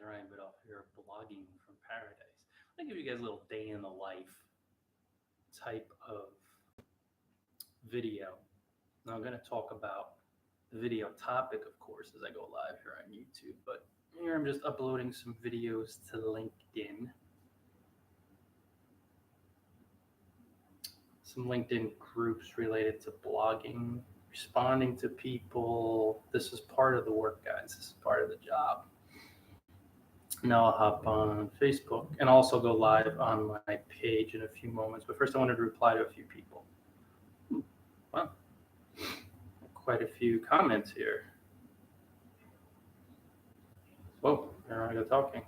Ryan Bidoff here, blogging from paradise. I'm gonna give you guys a little day in the life type of video. Now I'm gonna talk about the video topic, of course, as I go live here on YouTube. But here I'm just uploading some videos to LinkedIn. Some LinkedIn groups related to blogging, responding to people. This is part of the work, guys. This is part of the job. Now I'll hop on Facebook and also go live on my page in a few moments. But first I wanted to reply to a few people. Wow, quite a few comments here. Whoa, there I go talking.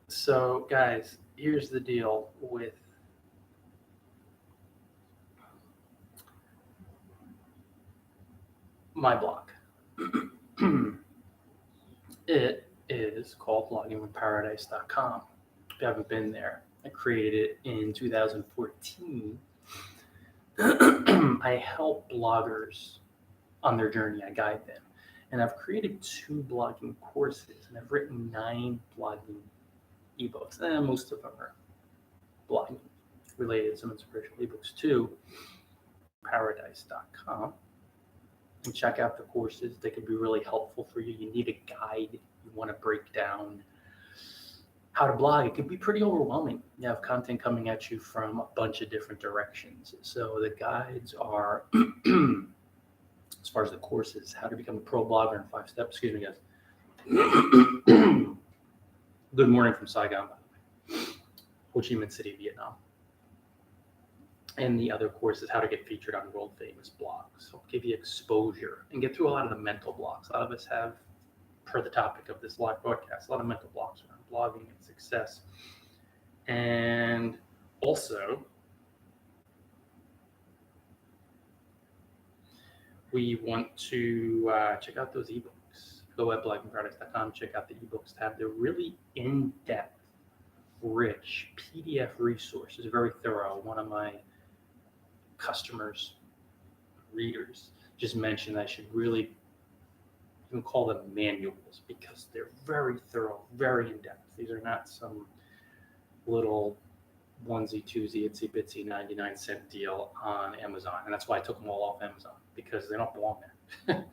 So guys, here's the deal with my blog. It is called bloggingwithparadise.com. If you haven't been there, I created it in 2014. I help bloggers on their journey. I guide them. And I've created 2 blogging courses, and I've written 9 blogging ebooks. And most of them are blogging related, some inspirational ebooks too. Paradise.com. And check out the courses. They could be really helpful for you. You need a guide. You want to break down how to blog. It could be pretty overwhelming. You have content coming at you from a bunch of different directions. So the guides are, as far as the courses, how to become a pro blogger in 5 steps. Excuse me, guys. Good morning from Saigon, by the way. Ho Chi Minh City, Vietnam. And the other course is how to get featured on world famous blogs. So give you exposure and get through a lot of the mental blocks. A lot of us have, per the topic of this live broadcast, a lot of mental blocks around blogging and success. And also, we want to check out those ebooks. Go at bloggingparadise.com, check out the ebooks tab. They're really in-depth, rich PDF resources, very thorough. One of my customers, readers, just mentioned I should really even call them manuals because they're very thorough, very in-depth. These are not some little onesie, twosie, itsy bitsy 99-cent deal on Amazon. And that's why I took them all off Amazon, because they don't belong there.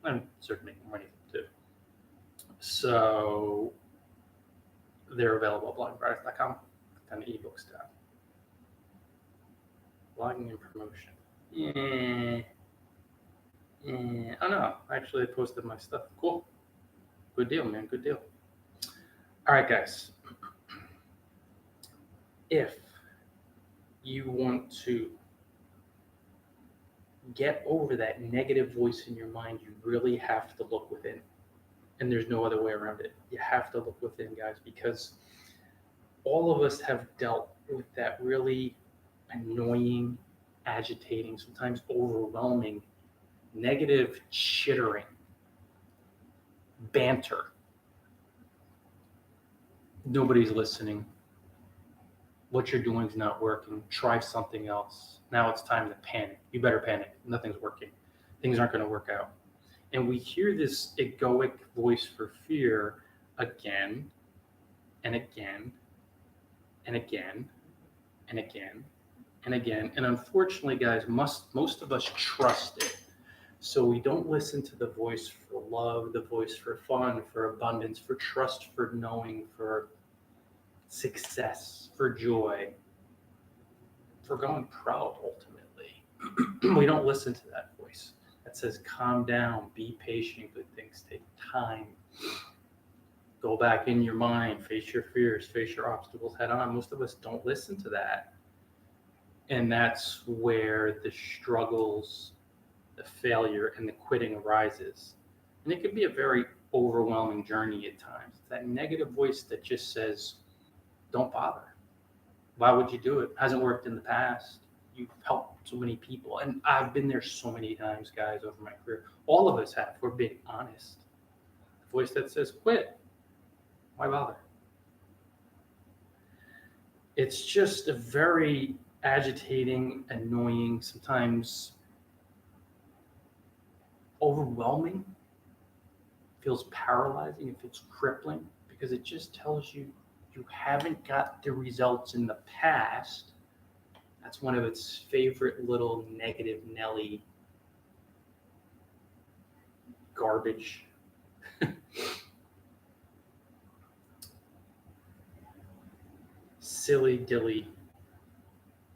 I'm certainly making money too. So they're available at bloggingparadise.com on the ebooks tab. Blogging and promotion. Oh no, actually I posted my stuff. Cool. Good deal, man. Good deal. All right, guys. If you want to get over that negative voice in your mind, you really have to look within. And there's no other way around it. You have to look within, guys, because all of us have dealt with that really annoying, agitating, sometimes overwhelming, negative chittering, banter. Nobody's listening. What you're doing is not working. Try something else. Now it's time to panic. You better panic. Nothing's working. Things aren't going to work out. And we hear this egoic voice for fear again and again and again and again and again. And unfortunately, guys, most of us trust it. So we don't listen to the voice for love, the voice for fun, for abundance, for trust, for knowing, for success, for joy, for going proud ultimately. We don't listen to that voice that says, calm down, be patient, good things take time. Go back in your mind, face your fears, face your obstacles head on. Most of us don't listen to that. And that's where the struggles, the failure, and the quitting arises. And it can be a very overwhelming journey at times. It's that negative voice that just says, don't bother. Why would you do it? It hasn't worked in the past. You've helped so many people. And I've been there so many times, guys, over my career. All of us have. We're being honest. The voice that says, quit. Why bother? It's just a very agitating, annoying, sometimes overwhelming, feels paralyzing, it feels crippling, because it just tells you you haven't got the results in the past. That's one of its favorite little negative Nelly garbage. Silly dilly,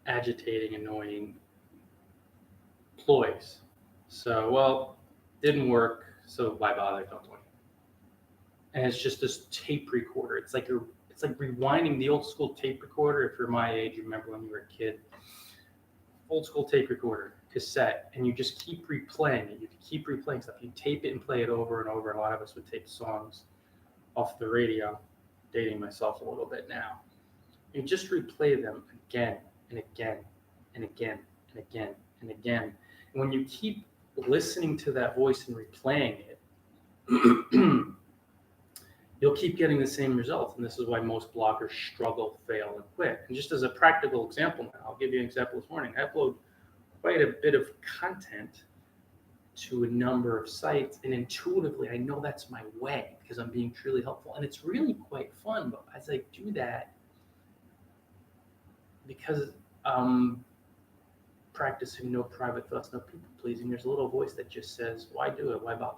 agitating, annoying ploys. So, well, didn't work, so why bother? Don't do it. And it's just this tape recorder. It's like rewinding the old school tape recorder. If you're my age, you remember when you were a kid. Old school tape recorder, cassette, and you just keep replaying it. You keep replaying stuff. You tape it and play it over and over. And a lot of us would tape songs off the radio, dating myself a little bit now. You just replay them again and again and again and again and again. And when you keep listening to that voice and replaying it, you'll keep getting the same results. And this is why most bloggers struggle, fail, and quit. And just as a practical example now, I'll give you an example this morning. I upload quite a bit of content to a number of sites, and intuitively I know that's my way because I'm being truly helpful. And it's really quite fun, but as I do that, because I'm practicing no private thoughts, no people pleasing, there's a little voice that just says, why do it? Why bother?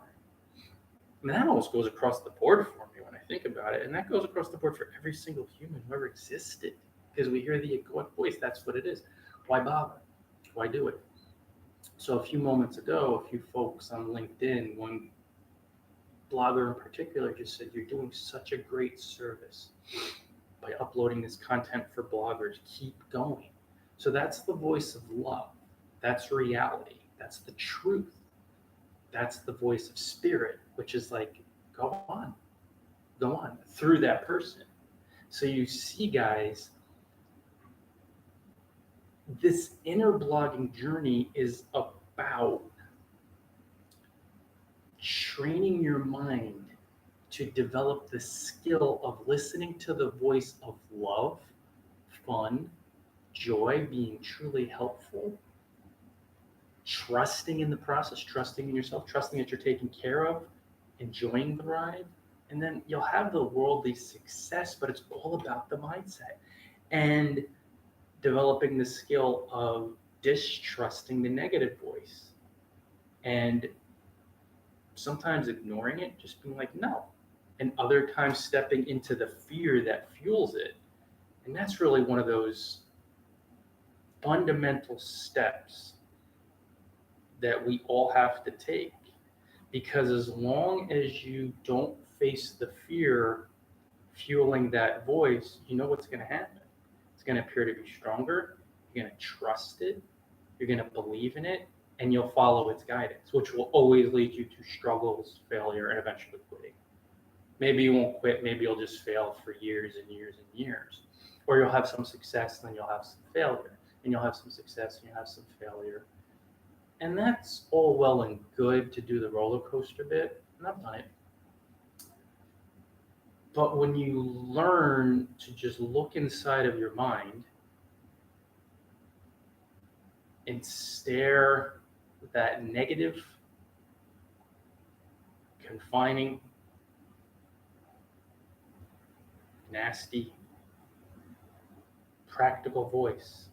And that almost goes across the board for me when I think about it. And that goes across the board for every single human who ever existed. Because we hear the egoic voice, that's what it is. Why bother? Why do it? So a few moments ago, a few folks on LinkedIn, one blogger in particular just said, you're doing such a great service by uploading this content for bloggers. Keep going. So that's the voice of love. That's reality. That's the truth. That's the voice of spirit, which is like, go on through that person. So you see, guys, this inner blogging journey is about training your mind to develop the skill of listening to the voice of love, fun, joy, being truly helpful, trusting in the process, trusting in yourself, trusting that you're taken care of, enjoying the ride. And then you'll have the worldly success, but it's all about the mindset and developing the skill of distrusting the negative voice and sometimes ignoring it, just being like, no. And other times stepping into the fear that fuels it. And that's really one of those fundamental steps that we all have to take. Because as long as you don't face the fear fueling that voice, you know what's going to happen. It's going to appear to be stronger. You're going to trust it. You're going to believe in it. And you'll follow its guidance, which will always lead you to struggles, failure, and eventually quitting. Maybe you won't quit. Maybe you'll just fail for years and years and years. Or you'll have some success, and then you'll have some failure. And you'll have some success, and you'll have some failure. And that's all well and good to do the roller coaster bit, and I've done it. But when you learn to just look inside of your mind and stare at that negative, confining, nasty, practical voice,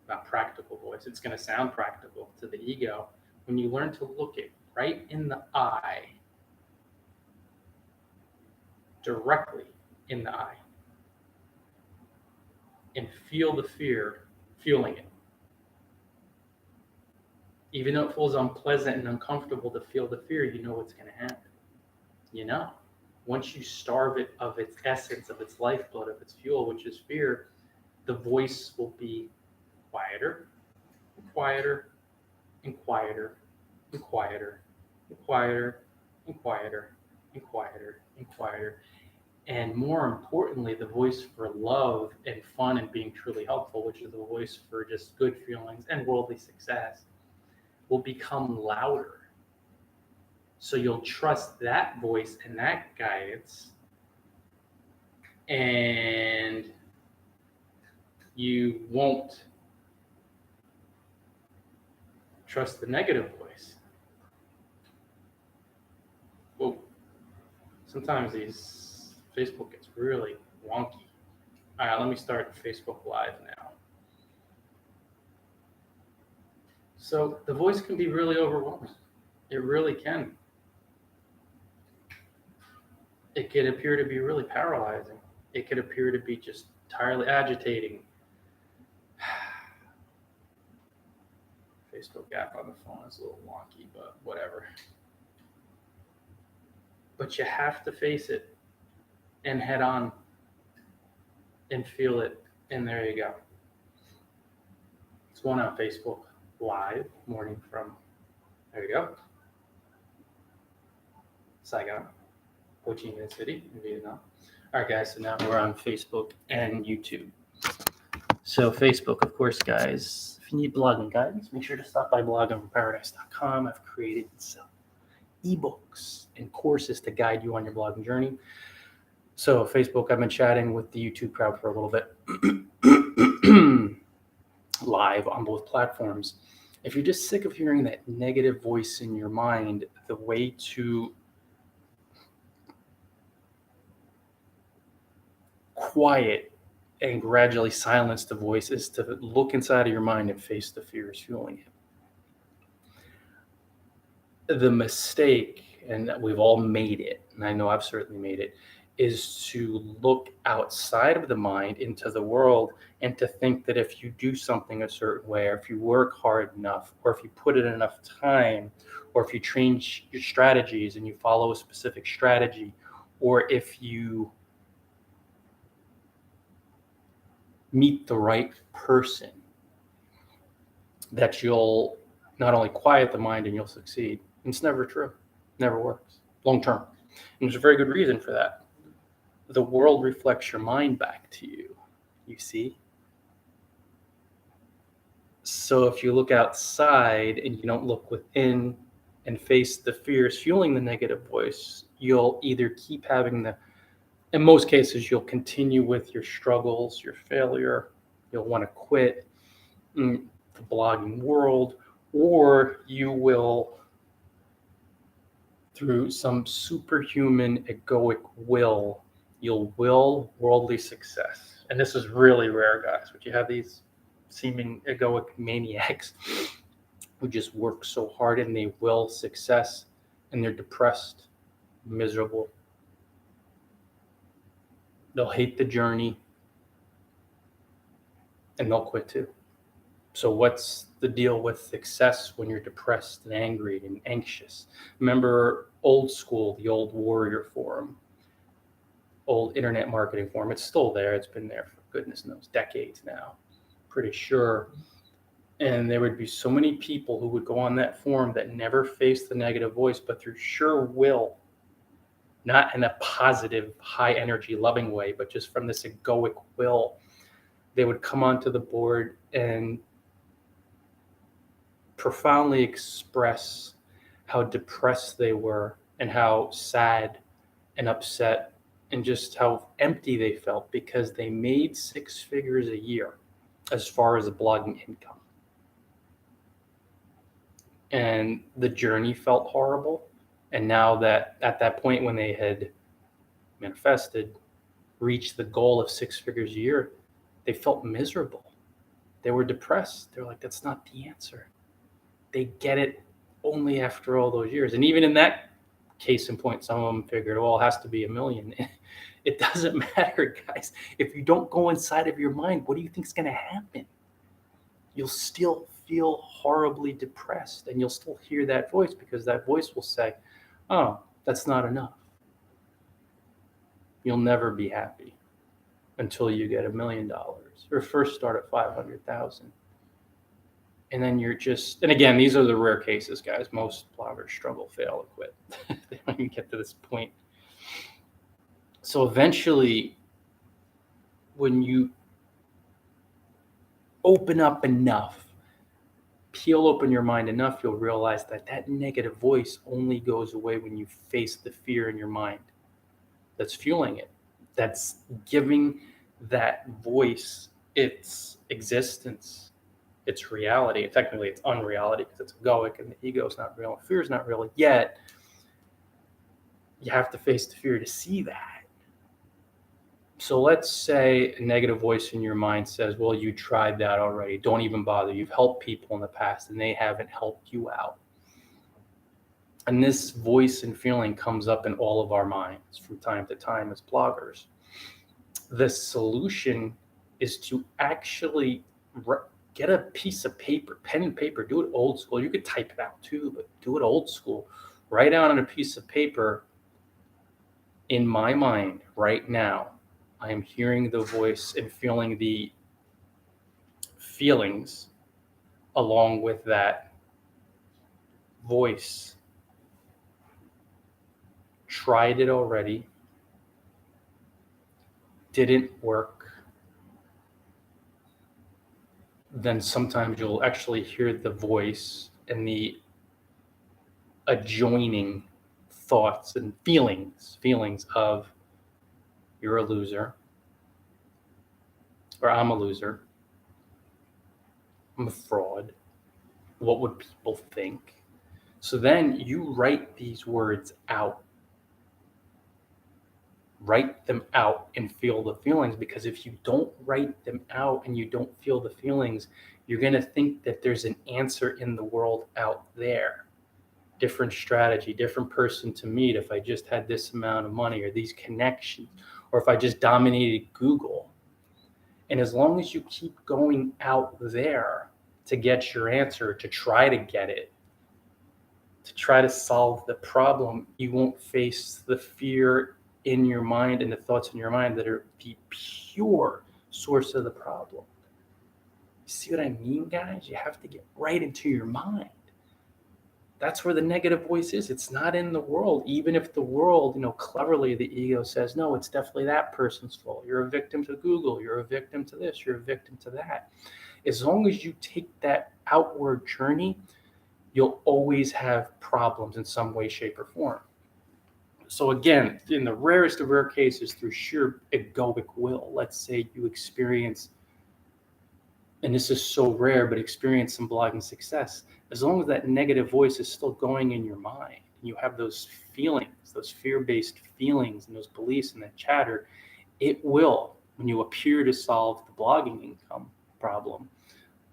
not practical voice, it's going to sound practical to the ego. When you learn to look it right in the eye, directly in the eye, and feel the fear fueling it. Even though it feels unpleasant and uncomfortable to feel the fear, you know what's going to happen. You know, once you starve it of its essence, of its lifeblood, of its fuel, which is fear, the voice will be quieter, and quieter, and quieter, and quieter, and quieter, and quieter, and quieter, and quieter. And more importantly, the voice for love and fun and being truly helpful, which is the voice for just good feelings and worldly success, will become louder. So you'll trust that voice and that guidance, and you won't trust the negative voice. Sometimes these Facebook gets really wonky. All right, let me start Facebook Live now. So the voice can be really overwhelming. It really can. It can appear to be really paralyzing. It could appear to be just entirely agitating. Facebook app on the phone is a little wonky, but whatever. But you have to face it and head on and feel it. And there you go. It's going on Facebook Live, morning from, there you go, Saigon, Ho Chi Minh City in Vietnam. All right, guys, so now we're on Facebook and YouTube. So Facebook, of course, guys, if you need blogging guidance, make sure to stop by bloggingfromparadise.com. I've created some ebooks and courses to guide you on your blogging journey. So Facebook, I've been chatting with the YouTube crowd for a little bit, live on both platforms. If you're just sick of hearing that negative voice in your mind, the way to quiet and gradually silence the voice is to look inside of your mind and face the fears fueling it. The mistake, and we've all made it, and I know I've certainly made it, is to look outside of the mind into the world and to think that if you do something a certain way, or if you work hard enough, or if you put in enough time, or if you change your strategies and you follow a specific strategy, or if you meet the right person, that you'll not only quiet the mind and you'll succeed. It's never true. Never works long term. And there's a very good reason for that. The world reflects your mind back to you, you see? So if you look outside and you don't look within and face the fears fueling the negative voice, you'll either keep having in most cases, you'll continue with your struggles, your failure, you'll want to quit the blogging world, or you will, through some superhuman egoic will, you'll will worldly success. And this is really rare, guys, but you have these seeming egoic maniacs who just work so hard and they will success, and they're depressed, miserable. They'll hate the journey and they'll quit too. So what's the deal with success when you're depressed and angry and anxious? Remember old school, the old Warrior Forum, old internet marketing forum. It's still there. It's been there for goodness knows decades now, pretty sure. And there would be so many people who would go on that forum that never faced the negative voice, but through sure will, not in a positive, high energy, loving way, but just from this egoic will, they would come onto the board and profoundly express how depressed they were and how sad and upset and just how empty they felt because they made 6 figures a year as far as a blogging income. And the journey felt horrible. And now that at that point when they had manifested, reached the goal of 6 figures a year, they felt miserable. They were depressed. They're like, that's not the answer. They get it only after all those years. And even in that case in point, some of them figured, well, it has to be $1 million. It doesn't matter, guys. If you don't go inside of your mind, what do you think is going to happen? You'll still feel horribly depressed, and you'll still hear that voice because that voice will say, oh, that's not enough. You'll never be happy until you get $1 million or first start at 500,000. And then you're just, and again, these are the rare cases, guys. Most bloggers struggle, fail, and quit. They don't even get to this point. So eventually, when you open up enough, peel open your mind enough, you'll realize that that negative voice only goes away when you face the fear in your mind that's fueling it, that's giving that voice its existence, its reality. Technically, it's unreality because it's egoic and the ego is not real, and fear is not real. Yet, You have to face the fear to see that. So let's say a negative voice in your mind says, well, you tried that already. Don't even bother. You've helped people in the past and they haven't helped you out. And this voice and feeling comes up in all of our minds from time to time as bloggers. The solution is to actually get a piece of paper, pen and paper, do it old school. You could type it out too, but do it old school. Write out on a piece of paper, in my mind right now, I am hearing the voice and feeling the feelings along with that voice. Tried it already, didn't work. Then sometimes you'll actually hear the voice and the adjoining thoughts and feelings of you're a loser, or I'm a loser, I'm a fraud, what would people think? So then you write these words out. Write them out and feel the feelings, because if you don't write them out and you don't feel the feelings, you're going to think that there's an answer in the world out there. Different strategy, different person to meet if I just had this amount of money, or these connections, or if I just dominated Google. And as long as you keep going out there to get your answer, to try to get it, to try to solve the problem, you won't face the fear in your mind and the thoughts in your mind that are the pure source of the problem. You see what I mean, guys? You have to get right into your mind. That's where the negative voice is. It's not in the world. Even if the world, cleverly the ego says, no, it's definitely that person's fault. You're a victim to Google. You're a victim to this. You're a victim to that. As long as you take that outward journey, you'll always have problems in some way, shape, or form. So again, in the rarest of rare cases, through sheer egoic will, let's say you experience, and this is so rare, but experience some blogging success. As long as that negative voice is still going in your mind, and you have those feelings, those fear-based feelings and those beliefs and that chatter, it will, when you appear to solve the blogging income problem,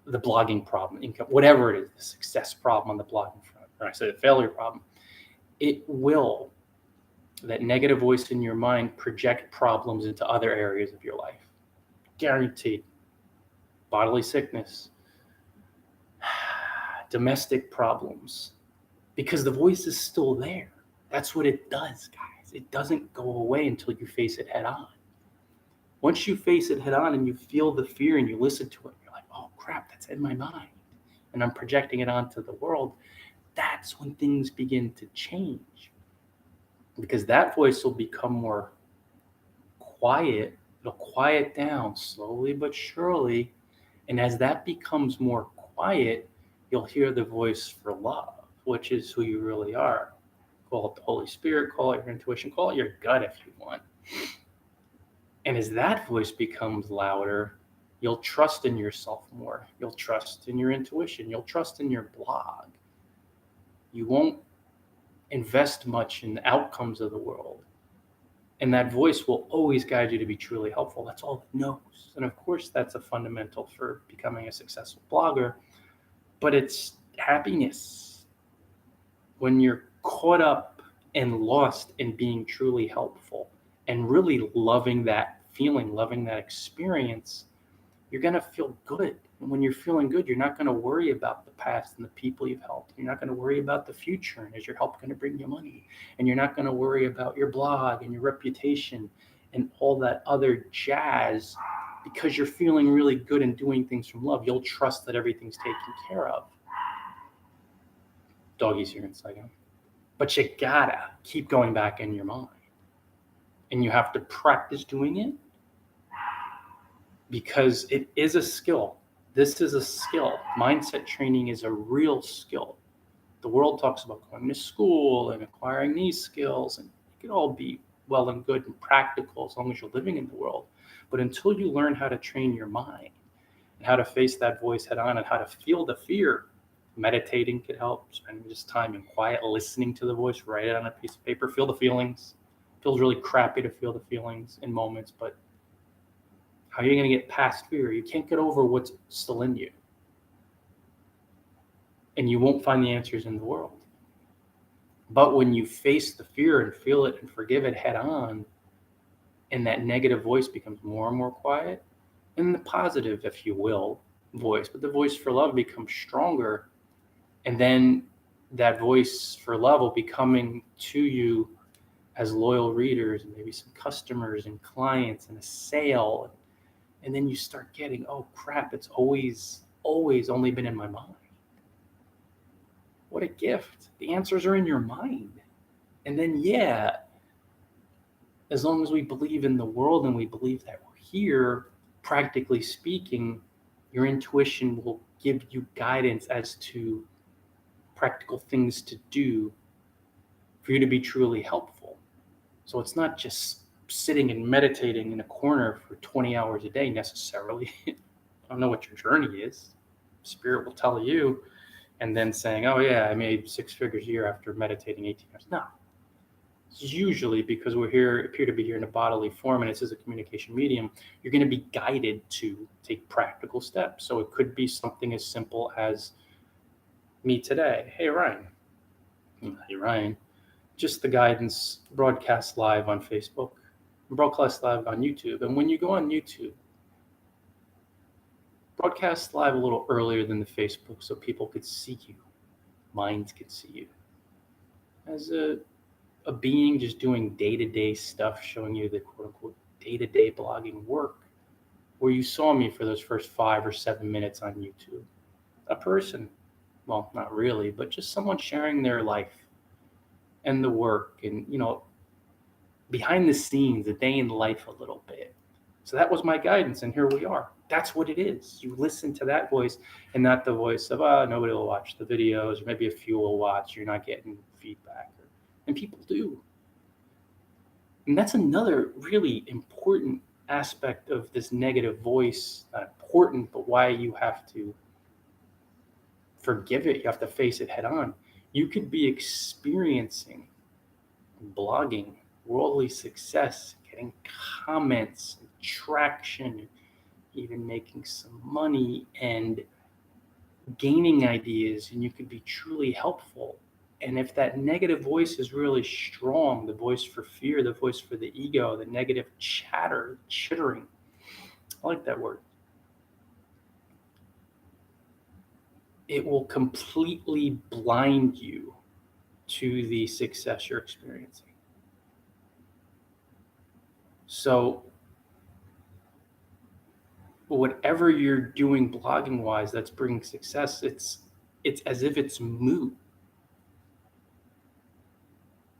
the blogging problem, income, whatever it is, the success problem on the blogging front, or I say the failure problem, it will, that negative voice in your mind, project problems into other areas of your life. Guaranteed. Bodily sickness, domestic problems, because the voice is still there. That's what it does, guys. It doesn't go away until you face it head on. Once you face it head on and you feel the fear and you listen to it, you're like, oh crap, that's in my mind, and I'm projecting it onto the world. That's when things begin to change, because that voice will become more quiet. It'll quiet down slowly but surely. And as that becomes more quiet, you'll hear the voice for love, which is who you really are. Call it the Holy Spirit, call it your intuition, call it your gut if you want. And as that voice becomes louder, you'll trust in yourself more. You'll trust in your intuition. You'll trust in your blog. You won't invest much in the outcomes of the world. And that voice will always guide you to be truly helpful. That's all it knows. And of course, that's a fundamental for becoming a successful blogger. But it's happiness. When you're caught up and lost in being truly helpful and really loving that feeling, loving that experience, you're going to feel good. And when you're feeling good, you're not going to worry about the past and the people you've helped. You're not going to worry about the future and is your help going to bring you money. And you're not going to worry about your blog and your reputation and all that other jazz, because you're feeling really good and doing things from love. You'll trust that everything's taken care of. Doggy's here in a second. But you gotta keep going back in your mind. And you have to practice doing it, because it is a skill. This is a skill. Mindset training is a real skill. The world talks about going to school and acquiring these skills, and it can all be well and good and practical as long as you're living in the world. But until you learn how to train your mind and how to face that voice head on and how to feel the fear Meditating could help. Spending just time in quiet, listening to the voice, write it on a piece of paper, feel the feelings. It feels really crappy to feel the feelings in moments, but how are you going to get past fear? You can't get over what's still in you. And you won't find the answers in the world. But when you face the fear and feel it and forgive it head on, and that negative voice becomes more and more quiet, and the positive, if you will, voice, but the voice for love becomes stronger, and then that voice for love will be coming to you as loyal readers and maybe some customers and clients and a sale. And then you start getting, oh crap, it's always only been in my mind. What a gift. The answers are in your mind. And then, yeah, as long as we believe in the world and we believe that we're here, practically speaking, your intuition will give you guidance as to practical things to do for you to be truly helpful. So it's not just sitting and meditating in a corner for 20 hours a day necessarily. I don't know what your journey is. Spirit will tell you, and then saying, oh yeah, I made 6 figures a year after meditating 18 hours. No. It's usually because appear to be here in a bodily form, and this is a communication medium, you're going to be guided to take practical steps. So it could be something as simple as me today. Hey, Ryan. Hey, Ryan. Just the guidance, broadcast live on Facebook, broadcast live on YouTube. And when you go on YouTube, broadcast live a little earlier than the Facebook so people could see you, minds could see you. As a being just doing day-to-day stuff, showing you the quote-unquote day-to-day blogging work, where you saw me for those first 5 or 7 minutes on YouTube. A person, well, not really, but just someone sharing their life and the work and, behind the scenes, a day in life a little bit. So that was my guidance, and here we are. That's what it is. You listen to that voice and not the voice of, nobody will watch the videos, or maybe a few will watch, you're not getting feedback. And people do. And that's another really important aspect of this negative voice. Not important, but why you have to forgive it. You have to face it head on. You could be experiencing blogging, worldly success, getting comments, traction, even making some money and gaining ideas, and you could be truly helpful. And if that negative voice is really strong, the voice for fear, the voice for the ego, the negative chittering, I like that word, it will completely blind you to the success you're experiencing. So whatever you're doing blogging wise that's bringing success, it's as if it's moot.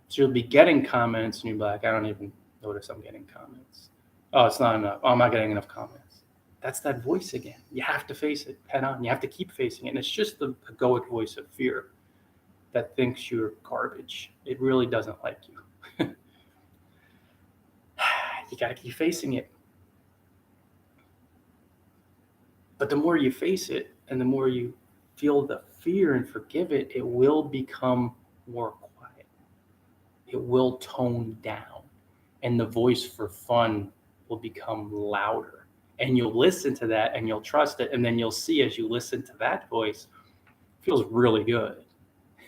So you'll be getting comments and you'll be like, I don't even notice I'm getting comments. Oh, it's not enough. Oh, I'm not getting enough comments. That's that voice again. You have to face it head on. You have to keep facing it. And it's just the egoic voice of fear that thinks you're garbage. It really doesn't like you. You got to keep facing it. But the more you face it and the more you feel the fear and forgive it, it will become more quiet. It will tone down, and the voice for fun will become louder. And you'll listen to that and you'll trust it. And then you'll see as you listen to that voice, it feels really good.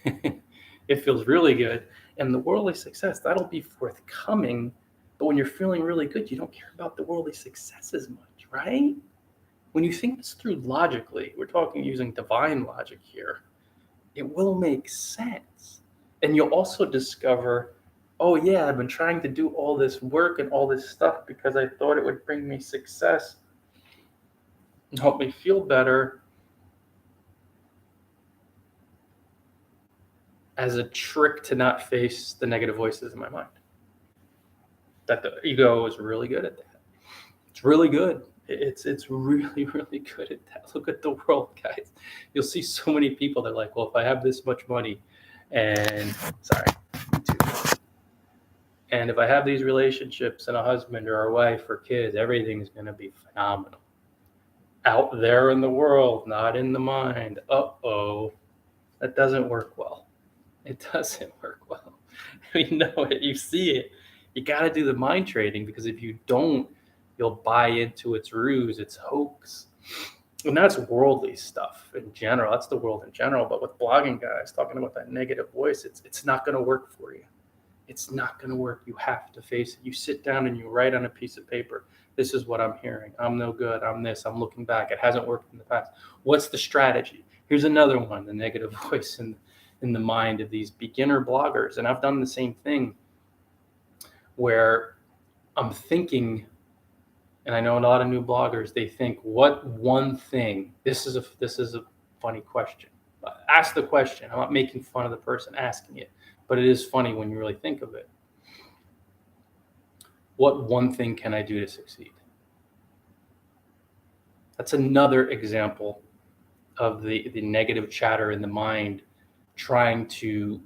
It feels really good. And the worldly success, that'll be forthcoming. But when you're feeling really good, you don't care about the worldly success as much, right? When you think this through logically, we're talking using divine logic here, it will make sense. And you'll also discover, oh yeah, I've been trying to do all this work and all this stuff because I thought it would bring me success and help me feel better, as a trick to not face the negative voices in my mind. That the ego is really good at that. It's really good. It's really, really good at that. Look at the world, guys. You'll see so many people that are like, well, if I have this much money and if I have these relationships and a husband or a wife or kids, everything's going to be phenomenal. Out there in the world, not in the mind. Uh-oh. That doesn't work well. It doesn't work well. We know it. You see it. You got to do the mind trading, because if you don't, you'll buy into its ruse, its hoax. And that's worldly stuff in general. That's the world in general. But with blogging, guys, talking about that negative voice, it's not going to work for you. It's not going to work. You have to face it. You sit down and you write on a piece of paper, this is what I'm hearing. I'm no good. I'm this. I'm looking back. It hasn't worked in the past. What's the strategy? Here's another one, the negative voice in the mind of these beginner bloggers. And I've done the same thing, where I'm thinking, and I know a lot of new bloggers, they think, what one thing, this is a funny question. Ask the question. I'm not making fun of the person asking it, but it is funny when you really think of it. What one thing can I do to succeed? That's another example of the negative chatter in the mind trying to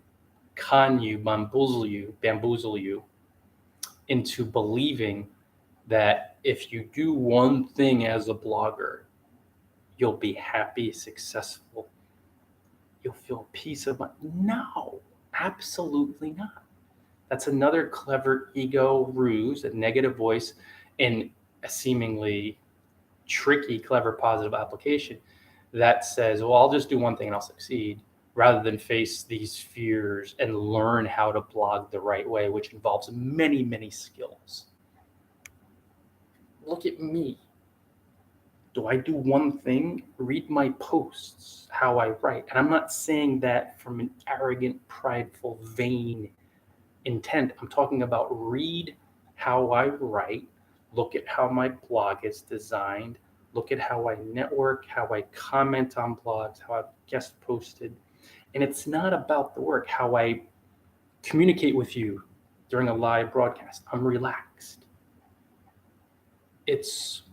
con you, bamboozle you into believing that if you do one thing as a blogger, you'll be happy, successful, you'll feel peace of mind. No, absolutely not. That's another clever ego ruse, a negative voice, and a seemingly tricky, clever, positive application that says, well, I'll just do one thing and I'll succeed, rather than face these fears and learn how to blog the right way, which involves many, many skills. Look at me. Do I do one thing? Read my posts, how I write. And I'm not saying that from an arrogant, prideful, vain intent. I'm talking about read how I write, look at how my blog is designed, look at how I network, how I comment on blogs, how I've guest posted. And it's not about the work, how I communicate with you during a live broadcast. I'm relaxed. It's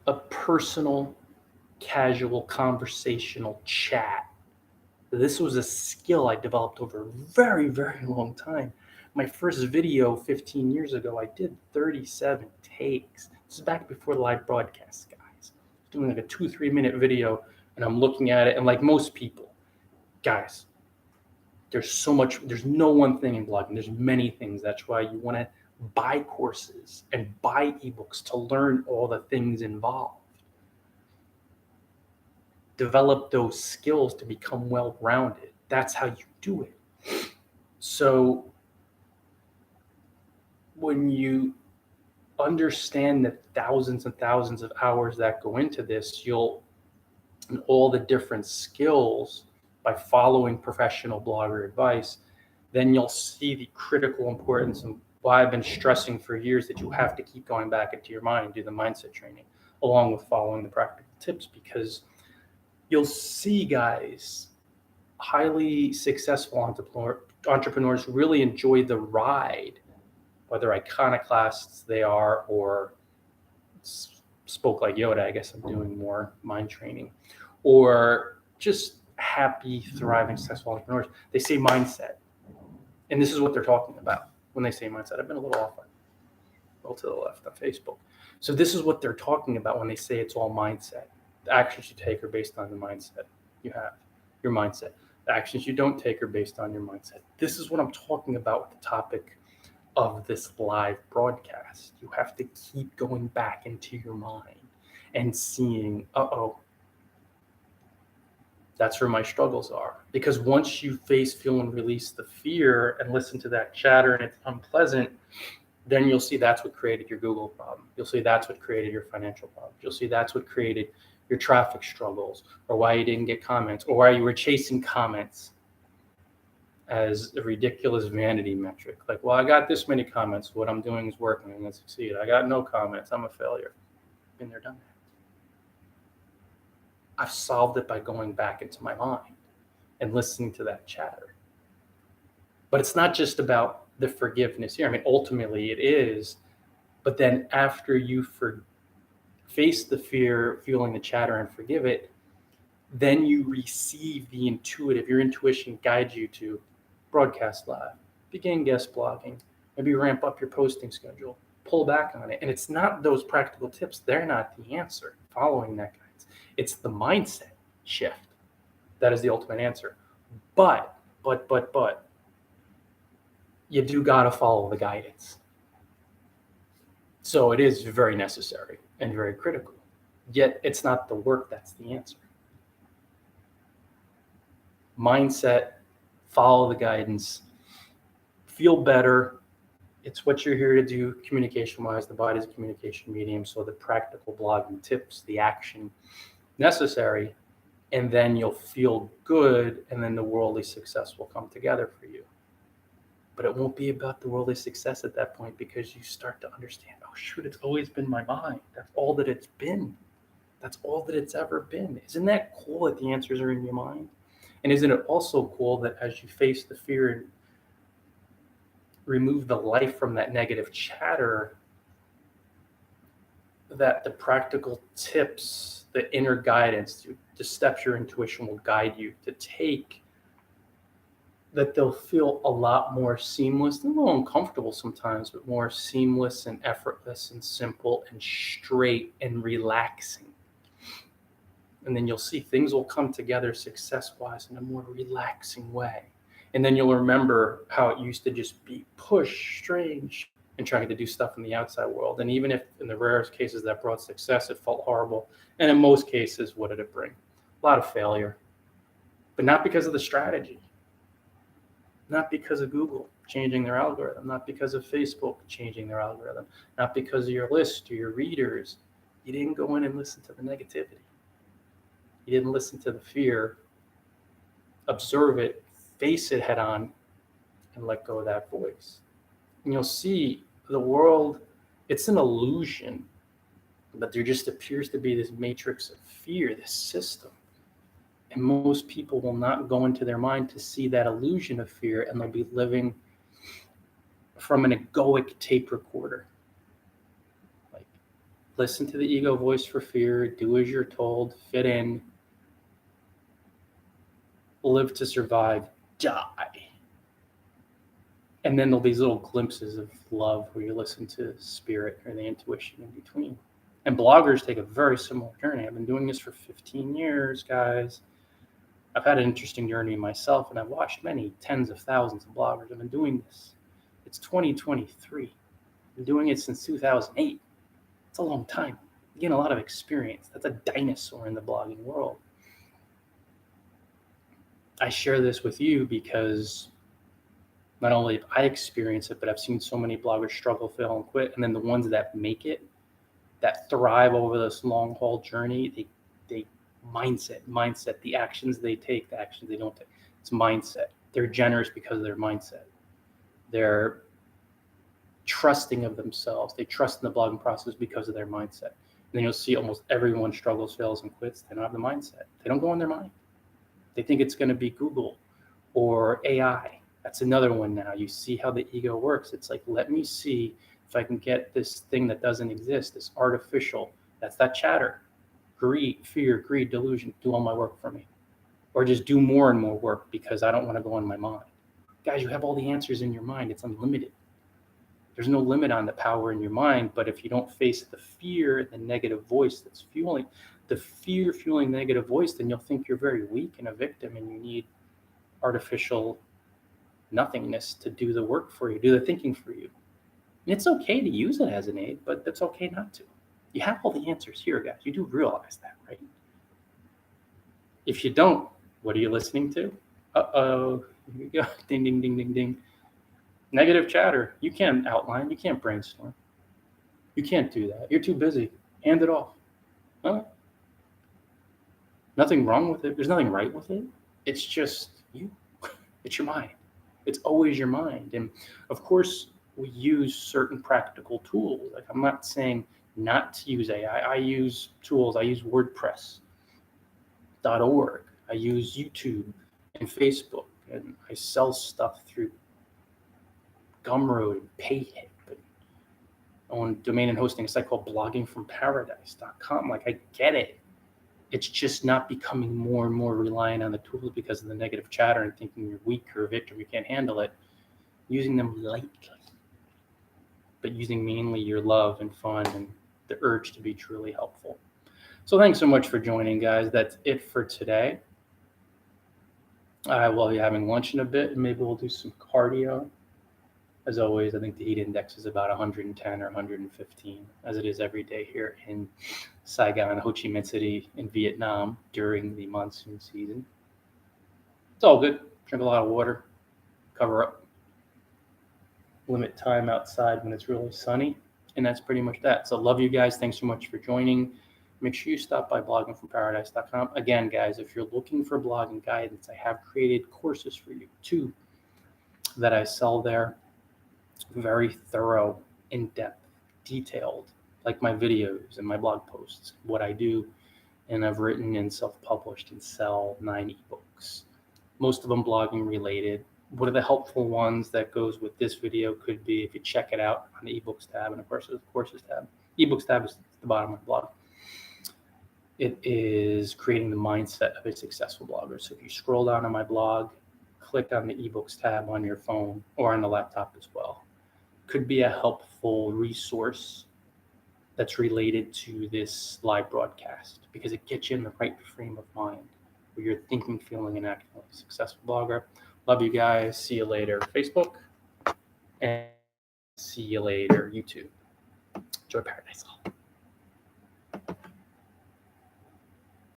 a personal, casual, conversational chat. This was a skill I developed over a very, very long time. My first video 15 years ago, I did 37 takes. This is back before the live broadcast, guys. I was doing like a 2-3 minute video, and I'm looking at it, and like most people, guys, there's no one thing in blogging. There's many things. That's why you want to buy courses and buy ebooks to learn all the things involved. Develop those skills to become well-rounded. That's how you do it. So when you understand the thousands and thousands of hours that go into this, and all the different skills by following professional blogger advice, then you'll see the critical importance and why I've been stressing for years that you have to keep going back into your mind, do the mindset training, along with following the practical tips, because you'll see, guys, highly successful entrepreneurs really enjoy the ride, whether iconoclasts they are or spoke like Yoda. I guess I'm doing more mind training, or just happy, thriving, successful entrepreneurs. They say mindset, and this is what they're talking about when they say mindset. I've been a little off, a little to the left on Facebook. So this is what they're talking about when they say it's all mindset. The actions you take are based on the mindset you have, your mindset. The actions you don't take are based on your mindset. This is what I'm talking about with the topic of this live broadcast. You have to keep going back into your mind and seeing, that's where my struggles are. Because once you face, feel, and release the fear and listen to that chatter and it's unpleasant, then you'll see that's what created your Google problem. You'll see that's what created your financial problems. You'll see that's what created your traffic struggles, or why you didn't get comments, or why you were chasing comments as a ridiculous vanity metric. Like, well, I got this many comments. What I'm doing is working. I'm going to succeed. I got no comments. I'm a failure. Been there, done that. I've solved it by going back into my mind and listening to that chatter. But it's not just about the forgiveness here. I mean, ultimately it is. But then after you face the fear, feeling the chatter, and forgive it, then you receive the intuitive. Your intuition guides you to broadcast live, begin guest blogging, maybe ramp up your posting schedule, pull back on it. And it's not those practical tips. They're not the answer. Following that, guys. guidance. It's the mindset shift that is the ultimate answer. But, you do got to follow the guidance. So it is very necessary and very critical. Yet it's not the work that's the answer. Mindset, follow the guidance, feel better. It's what you're here to do communication-wise. The body is a communication medium, so the practical blogging tips, the action necessary, and then you'll feel good, and then the worldly success will come together for you. But it won't be about the worldly success at that point, because you start to understand, oh shoot, it's always been my mind. That's all that it's been. That's all that it's ever been. Isn't that cool that the answers are in your mind? And isn't it also cool that as you face the fear and remove the life from that negative chatter, that the practical tips, the inner guidance, the steps your intuition will guide you to take, that they'll feel a lot more seamless, a little uncomfortable sometimes, but more seamless and effortless and simple and straight and relaxing. And then you'll see things will come together success-wise in a more relaxing way. And then you'll remember how it used to just be push, strange, and trying to do stuff in the outside world. And even if in the rarest cases that brought success, it felt horrible. And in most cases, what did it bring? A lot of failure. But not because of the strategy. Not because of Google changing their algorithm. Not because of Facebook changing their algorithm. Not because of your list or your readers. You didn't go in and listen to the negativity. You didn't listen to the fear, observe it, face it head on, and let go of that voice. And you'll see the world, it's an illusion, but there just appears to be this matrix of fear, this system. And most people will not go into their mind to see that illusion of fear, and they'll be living from an egoic tape recorder. Like, listen to the ego voice for fear, do as you're told, fit in, live to survive, die. And then there'll be these little glimpses of love where you listen to spirit or the intuition in between. And bloggers take a very similar journey. I've been doing this for 15 years, guys. I've had an interesting journey myself, and I've watched many tens of thousands of bloggers. I've been doing this. It's 2023. I've been doing it since 2008. It's a long time. You gain a lot of experience. That's a dinosaur in the blogging world. I share this with you because not only have I experienced it, but I've seen so many bloggers struggle, fail, and quit. And then the ones that make it, that thrive over this long haul journey, they mindset, the actions they take, the actions they don't take. It's mindset. They're generous because of their mindset. They're trusting of themselves. They trust in the blogging process because of their mindset. And then you'll see almost everyone struggles, fails, and quits. They don't have the mindset. They don't go in their mind. They think it's going to be Google or AI. That's another one now. You see how the ego works. It's like, let me see if I can get this thing that doesn't exist, this artificial, that's that chatter, greed, fear, greed, delusion, do all my work for me. Or just do more and more work because I don't want to go in my mind. Guys, you have all the answers in your mind. It's unlimited. There's no limit on the power in your mind, but if you don't face the fear, the negative voice that's fueling, the fear fueling negative voice, then you'll think you're very weak and a victim and you need artificial nothingness to do the work for you, do the thinking for you. And it's okay to use it as an aid, but it's okay not to. You have all the answers here, guys. You do realize that, right? If you don't, what are you listening to? Uh-oh, here we go. Ding, ding, ding, ding, ding. Negative chatter. You can't outline. You can't brainstorm. You can't do that. You're too busy. Hand it off. Nothing wrong with it. There's nothing right with it. It's just you. It's your mind. It's always your mind. And of course, we use certain practical tools. Like, I'm not saying not to use AI. I use tools. I use WordPress.org. I use YouTube and Facebook. And I sell stuff through Gumroad and Payhip. And I own domain and hosting a site called bloggingfromparadise.com. Like, I get it. It's just not becoming more and more reliant on the tools because of the negative chatter and thinking you're weak or a victim, you can't handle it. Using them lightly, but using mainly your love and fun and the urge to be truly helpful. So thanks so much for joining, guys. That's it for today. I will be having lunch in a bit, and maybe we'll do some cardio. As always, I think the heat index is about 110 or 115, as it is every day here in Saigon, Ho Chi Minh City in Vietnam during the monsoon season. It's all good. Drink a lot of water, cover up, limit time outside when it's really sunny, and that's pretty much that. So love you guys. Thanks so much for joining. Make sure you stop by bloggingfromparadise.com. Again, guys, if you're looking for blogging guidance, I have created courses for you, 2 that I sell there. Very thorough, in-depth, detailed, like my videos and my blog posts, what I do. And I've written and self-published and sell 9 ebooks, most of them blogging related. What are the helpful ones that goes with this video could be, if you check it out on the ebooks tab, and of course there's the courses tab. Ebooks tab is at the bottom of the blog. It is creating the mindset of a successful blogger. So if you scroll down on my blog, click on the ebooks tab on your phone or on the laptop as well. Could be a helpful resource that's related to this live broadcast, because it gets you in the right frame of mind where you're thinking, feeling, and acting like a successful blogger. Love you guys. See you later, Facebook, and see you later, YouTube. Enjoy Paradise.